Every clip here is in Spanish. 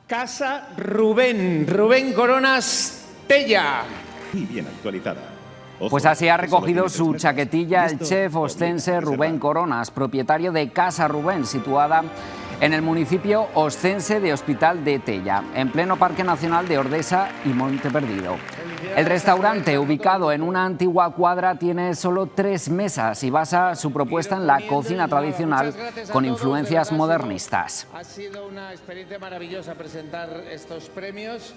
Casa Rubén, Rubén Coronas Tella. Y bien actualizada. Ojo, Pues así ha que solo recogido tiene 3 su meses. chaquetilla el Listo, chef obliga ostense a Rubén reservar. Coronas, propietario de Casa Rubén, situada en el municipio ostense de Hospital de Tella, en pleno Parque Nacional de Ordesa y Monte Perdido. El restaurante, ubicado en una antigua cuadra, tiene solo 3 mesas y basa su propuesta en la cocina tradicional con influencias modernistas. Ha sido una experiencia maravillosa presentar estos premios.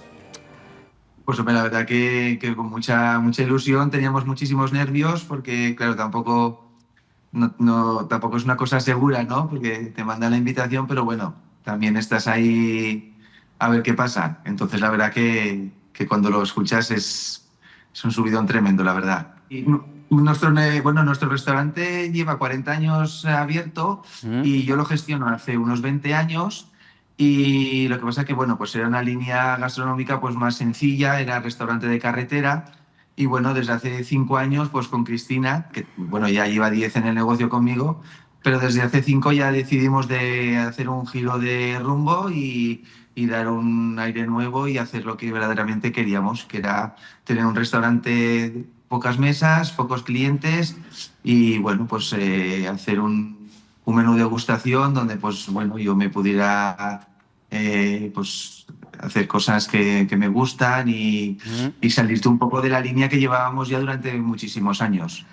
Pues hombre, la verdad que con mucha ilusión, teníamos muchísimos nervios porque, claro, tampoco es una cosa segura, ¿no? Porque te mandan la invitación, pero bueno, también estás ahí a ver qué pasa. Entonces, la verdad que cuando lo escuchas es un subidón tremendo, la verdad. Y nuestro restaurante lleva 40 años abierto y yo lo gestiono hace unos 20 años. Y lo que pasa es que, bueno, pues era una línea gastronómica pues más sencilla, era restaurante de carretera. Y bueno, desde hace 5 años, pues con Cristina, que bueno, ya lleva 10 en el negocio conmigo, pero desde hace 5 ya decidimos de hacer un giro de rumbo y dar un aire nuevo y hacer lo que verdaderamente queríamos, que era tener un restaurante, pocas mesas, pocos clientes y bueno, pues hacer un menú de degustación donde pues bueno, yo me pudiera pues hacer cosas que me gustan y salirte un poco de la línea que llevábamos ya durante muchísimos años.